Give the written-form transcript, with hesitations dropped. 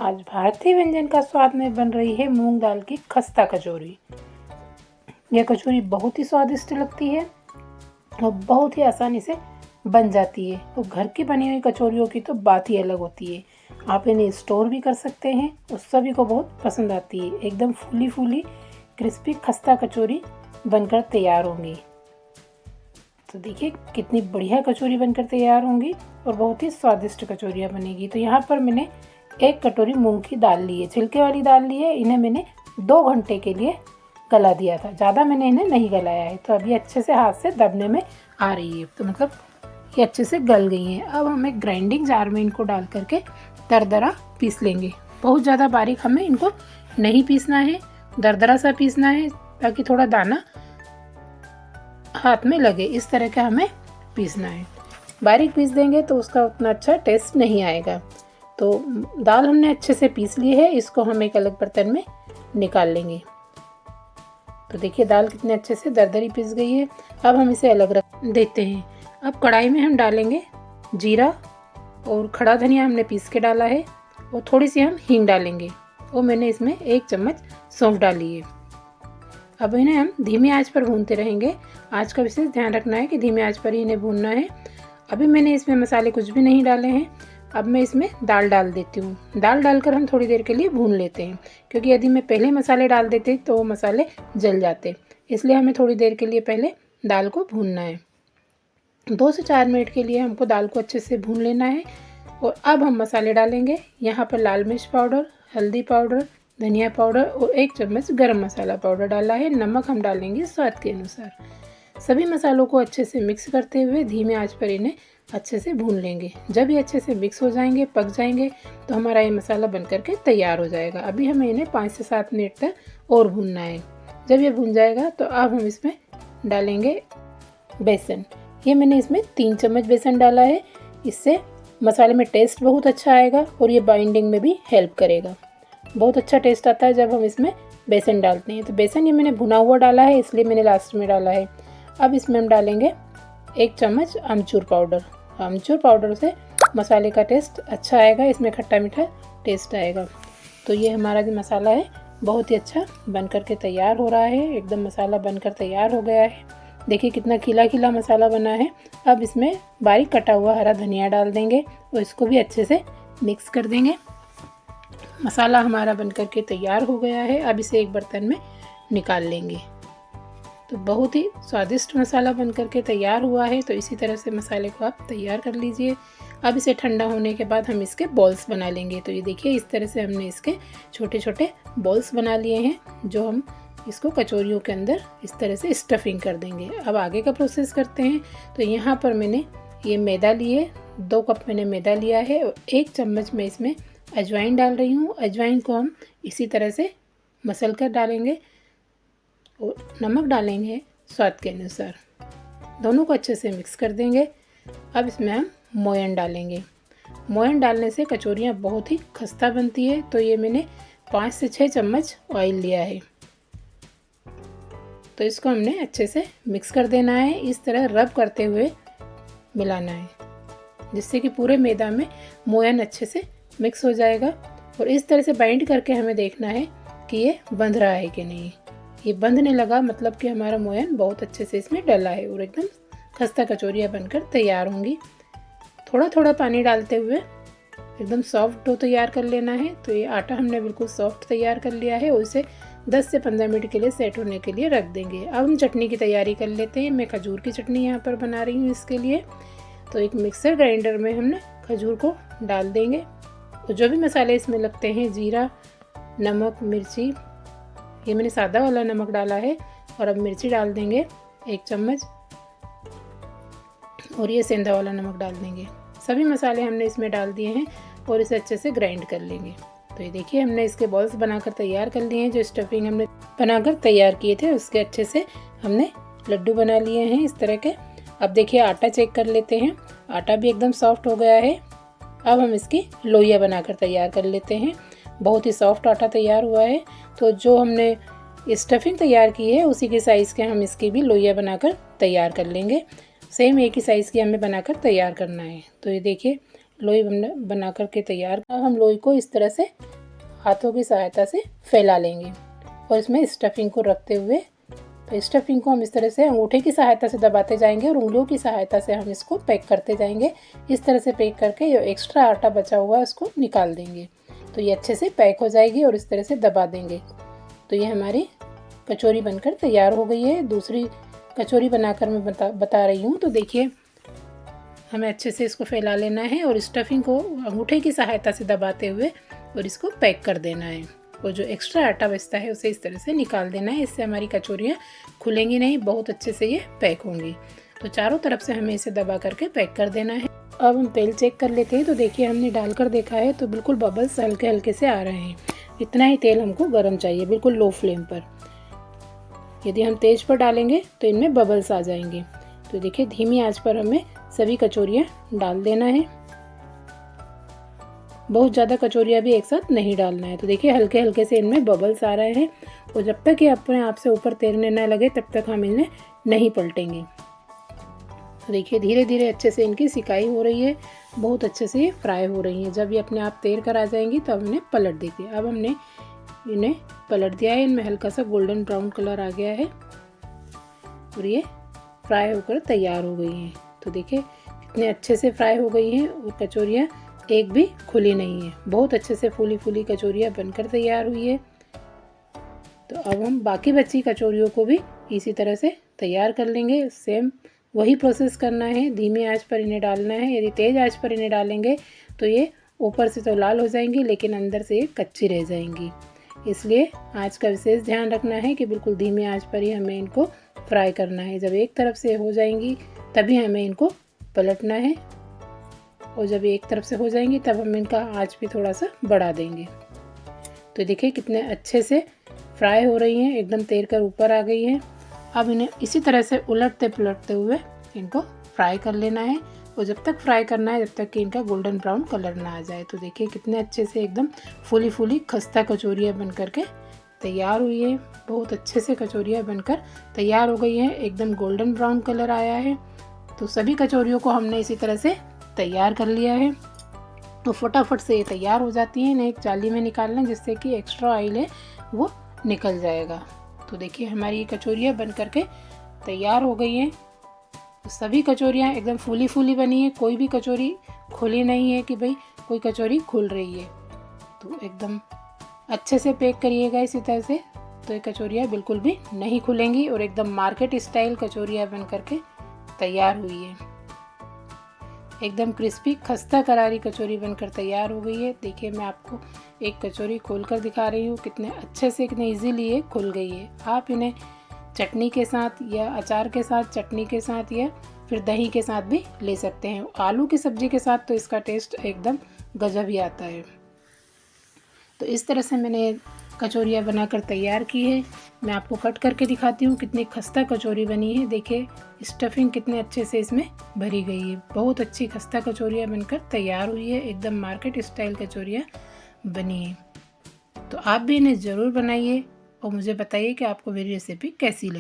आज भारतीय व्यंजन का स्वाद में बन रही है मूंग दाल की खस्ता कचौरी। यह कचौरी बहुत ही स्वादिष्ट लगती है और बहुत ही आसानी से बन जाती है। तो घर की बनी हुई कचौरियों की तो बात ही अलग होती है। आप इन्हें स्टोर भी कर सकते हैं और सभी को बहुत पसंद आती है। एकदम फूली फूली क्रिस्पी खस्ता कचौरी बनकर तैयार होंगी। तो देखिए कितनी बढ़िया कचौरी बनकर तैयार होंगी और बहुत ही स्वादिष्ट कचौरियाँ बनेगी। तो यहाँ पर मैंने 1 कटोरी मूंग की दाल ली है, छिलके वाली दाल ली है। इन्हें मैंने 2 घंटे के लिए गला दिया था, ज़्यादा मैंने इन्हें नहीं गलाया है। तो अभी अच्छे से हाथ से दबने में आ रही है, तो मतलब ये अच्छे से गल गई हैं। अब हमें ग्राइंडिंग जार में इनको डाल करके दरदरा पीस लेंगे। बहुत ज़्यादा बारीक हमें इनको नहीं पीसना है, दरदरा सा पीसना है ताकि थोड़ा दाना हाथ में लगे। इस तरह का हमें पीसना है। बारीक पीस देंगे तो उसका उतना अच्छा टेस्ट नहीं आएगा। तो दाल हमने अच्छे से पीस ली है, इसको हम एक अलग बर्तन में निकाल लेंगे। तो देखिए दाल कितने अच्छे से दरदरी पीस गई है। अब हम इसे अलग रख देते हैं। अब कढ़ाई में हम डालेंगे जीरा और खड़ा धनिया हमने पीस के डाला है और थोड़ी सी हम हींग डालेंगे और मैंने इसमें 1 चम्मच सौंफ डाली है। अब इन्हें हम धीमी आंच पर भूनते रहेंगे। आंच का विशेष ध्यान रखना है कि धीमी आंच पर ही इन्हें भूनना है। अभी मैंने इसमें मसाले कुछ भी नहीं डाले हैं। अब मैं इसमें दाल डाल देती हूँ। दाल डालकर हम थोड़ी देर के लिए भून लेते हैं, क्योंकि यदि मैं पहले मसाले डाल देते तो वो मसाले जल जाते। इसलिए हमें थोड़ी देर के लिए पहले दाल को भूनना है। 2 से 4 मिनट के लिए हमको दाल को अच्छे से भून लेना है। और अब हम मसाले डालेंगे। यहाँ पर लाल मिर्च पाउडर, हल्दी पाउडर, धनिया पाउडर और 1 चम्मच गरम मसाला पाउडर डाला है। नमक हम डालेंगे स्वाद के अनुसार। सभी मसालों को अच्छे से मिक्स करते हुए धीमे आंच पर इन्हें अच्छे से भून लेंगे। जब ये अच्छे से मिक्स हो जाएंगे, पक जाएंगे, तो हमारा ये मसाला बन करके तैयार हो जाएगा। अभी हमें इन्हें 5 से 7 मिनट तक और भूनना है। जब ये भून जाएगा तो अब हम इसमें डालेंगे बेसन। ये मैंने इसमें 3 चम्मच बेसन डाला है। इससे मसाले में टेस्ट बहुत अच्छा आएगा और ये बाइंडिंग में भी हेल्प करेगा। बहुत अच्छा टेस्ट आता है जब हम इसमें बेसन डालते हैं। तो बेसन ये मैंने भुना हुआ डाला है, इसलिए मैंने लास्ट में डाला है। अब इसमें हम डालेंगे 1 चम्मच अमचूर पाउडर। अमचूर पाउडर से मसाले का टेस्ट अच्छा आएगा, इसमें खट्टा मीठा टेस्ट आएगा। तो ये हमारा जो मसाला है बहुत ही अच्छा बन करके तैयार हो रहा है। एकदम मसाला बनकर तैयार हो गया है। देखिए कितना खिला खिला मसाला बना है। अब इसमें बारीक कटा हुआ हरा धनिया डाल देंगे और इसको भी अच्छे से मिक्स कर देंगे। मसाला हमारा बनकर के तैयार हो गया है। अब इसे एक बर्तन में निकाल लेंगे। तो बहुत ही स्वादिष्ट मसाला बनकर के तैयार हुआ है। तो इसी तरह से मसाले को आप तैयार कर लीजिए। अब इसे ठंडा होने के बाद हम इसके बॉल्स बना लेंगे। तो ये देखिए इस तरह से हमने इसके छोटे छोटे बॉल्स बना लिए हैं, जो हम इसको कचौरियों के अंदर इस तरह से स्टफिंग कर देंगे। अब आगे का प्रोसेस करते हैं। तो यहाँ पर मैंने ये मैदा लिए, 2 कप मैंने मैदा लिया है और 1 चम्मच मैं इसमें अजवाइन डाल रही हूँ। अजवाइन को हम इसी तरह से मसल कर डालेंगे और नमक डालेंगे स्वाद के अनुसार। दोनों को अच्छे से मिक्स कर देंगे। अब इसमें हम मोयन डालेंगे। मोयन डालने से कचौरियाँ बहुत ही खस्ता बनती है। तो ये मैंने 5 से 6 चम्मच ऑयल लिया है। तो इसको हमने अच्छे से मिक्स कर देना है। इस तरह रब करते हुए मिलाना है, जिससे कि पूरे मैदा में मोयन अच्छे से मिक्स हो जाएगा। और इस तरह से बाइंड करके हमें देखना है कि ये बंध रहा है कि नहीं। ये बंधने लगा मतलब कि हमारा मोयन बहुत अच्छे से इसमें डला है और एकदम खस्ता कचौरियाँ बनकर तैयार होंगी। थोड़ा थोड़ा पानी डालते हुए एकदम सॉफ्ट डो तैयार कर लेना है। तो ये आटा हमने बिल्कुल सॉफ्ट तैयार कर लिया है और इसे 10 से 15 मिनट के लिए सेट होने के लिए रख देंगे। अब हम चटनी की तैयारी कर लेते हैं। मैं खजूर की चटनी यहाँ पर बना रही हूँ इसके लिए। तो एक मिक्सर ग्राइंडर में हमने खजूर को डाल देंगे। तो जो भी मसाले इसमें लगते हैं, जीरा, नमक, मिर्ची, ये मैंने सादा वाला नमक डाला है। और अब मिर्ची डाल देंगे 1 चम्मच और ये सेंधा वाला नमक डाल देंगे। सभी मसाले हमने इसमें डाल दिए हैं और इसे अच्छे से ग्राइंड कर लेंगे। तो ये देखिए हमने इसके बॉल्स बनाकर तैयार कर लिए हैं। जो स्टफिंग हमने बनाकर तैयार किए थे उसके अच्छे से हमने लड्डू बना लिए हैं इस तरह के। अब देखिए आटा चेक कर लेते हैं। आटा भी एकदम सॉफ्ट हो गया है। अब हम इसकी लोइयाँ बनाकर तैयार कर लेते हैं। बहुत ही सॉफ्ट आटा तैयार हुआ है। तो जो हमने स्टफिंग तैयार की है उसी के साइज़ के हम इसकी भी लोइयाँ बनाकर तैयार कर लेंगे। सेम एक ही साइज़ की हमें बनाकर तैयार करना है। तो ये देखिए लोई बना कर के तैयार। अब हम लोई को इस तरह से हाथों की सहायता से फैला लेंगे और इसमें स्टफिंग को रखते हुए, तो स्टफिंग को हम इस तरह से अंगूठे की सहायता से दबाते जाएंगे और उंगलियों की सहायता से हम इसको पैक करते जाएंगे। इस तरह से पैक करके जो एक्स्ट्रा आटा बचा हुआ है उसको निकाल देंगे, तो ये अच्छे से पैक हो जाएगी और इस तरह से दबा देंगे। तो ये हमारी कचौरी बनकर तैयार हो गई है। दूसरी कचौरी बनाकर मैं बता रही हूँ। तो देखिए, हमें अच्छे से इसको फैला लेना है और स्टफिंग को अंगूठे की सहायता से दबाते हुए और इसको पैक कर देना है और जो एक्स्ट्रा आटा बचता है उसे इस तरह से निकाल देना है। इससे हमारी कचौरियाँ खुलेंगी नहीं, बहुत अच्छे से ये पैक होंगी। तो चारों तरफ से हमें इसे दबा करके पैक कर देना है। अब हम तेल चेक कर लेते हैं। तो देखिए, हमने डालकर देखा है तो बिल्कुल बबल्स हल्के हल्के से आ रहे हैं। इतना ही तेल हमको गर्म चाहिए, बिल्कुल लो फ्लेम पर। यदि हम तेज पर डालेंगे तो इनमें बबल्स आ जाएंगे। तो देखिए, धीमी आंच पर हमें सभी कचौरियाँ डाल देना है। बहुत ज़्यादा कचौरियाँ भी एक साथ नहीं डालना है। तो देखिए, हल्के हल्के से इनमें बबल्स आ रहे हैं और जब तक ये अपने आप से ऊपर तैरने न लगे तब तक हम इन्हें नहीं पलटेंगे। तो देखिए, धीरे धीरे अच्छे से इनकी सिकाई हो रही है, बहुत अच्छे से ये फ्राई हो रही हैं। जब ये अपने आप तैर कर आ जाएंगी तो हम इन्हें पलट देंगे। अब हमने इन्हें पलट दिया है, इनमें हल्का सा गोल्डन ब्राउन कलर आ गया है और ये फ्राई होकर तैयार हो गई हैं। तो देखिए, कितने अच्छे से फ्राई हो गई हैं और कचौरियाँ एक भी खुली नहीं है। बहुत अच्छे से फूली फूली कचौरियाँ बनकर तैयार हुई है। तो अब हम बाकी बची कचौरियों को भी इसी तरह से तैयार कर लेंगे। सेम वही प्रोसेस करना है, धीमी आंच पर इन्हें डालना है। यदि तेज़ आंच पर इन्हें डालेंगे तो ये ऊपर से तो लाल हो जाएंगी लेकिन अंदर से ये कच्ची रह जाएंगी। इसलिए आंच का विशेष ध्यान रखना है कि बिल्कुल धीमी आंच पर ही हमें इनको फ्राई करना है। जब एक तरफ से हो जाएंगी तभी हमें इनको पलटना है और जब एक तरफ से हो जाएंगी तब हम इनका आंच भी थोड़ा सा बढ़ा देंगे। तो देखिए, कितने अच्छे से फ्राई हो रही हैं, एकदम तैर कर ऊपर आ गई हैं। अब इन्हें इसी तरह से उलटते पलटते हुए इनको फ्राई कर लेना है और जब तक फ्राई करना है जब तक कि इनका गोल्डन ब्राउन कलर ना आ जाए। तो देखिए, कितने अच्छे से एकदम फूली फूली खस्ता कचौरियाँ बन करके तैयार हुई है। बहुत अच्छे से कचौरियाँ बनकर तैयार हो गई हैं, एकदम गोल्डन ब्राउन कलर आया है। तो सभी कचौरियों को हमने इसी तरह से तैयार कर लिया है। तो फटाफट से ये तैयार हो जाती हैं। इन्हें एक जाली में निकाल लें जिससे कि एक्स्ट्रा ऑयल है वो निकल जाएगा। तो देखिए, हमारी कचौरियाँ बन करके तैयार हो गई हैं। तो सभी कचौरियाँ एकदम फूली फूली बनी है, कोई भी कचौरी खुली नहीं है कि भाई कोई कचौरी खुल रही है। तो एकदम अच्छे से पैक करिएगा इसी तरह से, तो ये कचौरियाँ बिल्कुल भी नहीं खुलेंगी और एकदम मार्केट स्टाइल कचौरियाँ बन करके तैयार हुई है। एकदम क्रिस्पी खस्ता करारी कचौरी बनकर तैयार हो गई है। देखिए, मैं आपको एक कचौरी खोलकर दिखा रही हूँ, कितने अच्छे से कितने इजीली ये खुल गई है। आप इन्हें चटनी के साथ या अचार के साथ, चटनी के साथ या फिर दही के साथ भी ले सकते हैं। आलू की सब्ज़ी के साथ तो इसका टेस्ट एकदम गजब ही आता है। तो इस तरह से मैंने कचौरियाँ बनाकर तैयार की है। मैं आपको कट करके दिखाती हूँ कितनी खस्ता कचौरी बनी है। देखिए, स्टफिंग कितने अच्छे से इसमें भरी गई है। बहुत अच्छी खस्ता कचौरियाँ बनकर तैयार हुई है, एकदम मार्केट स्टाइल कचौरियाँ बनी है। तो आप भी इन्हें ज़रूर बनाइए और मुझे बताइए कि आपको मेरी रेसिपी कैसी लगी।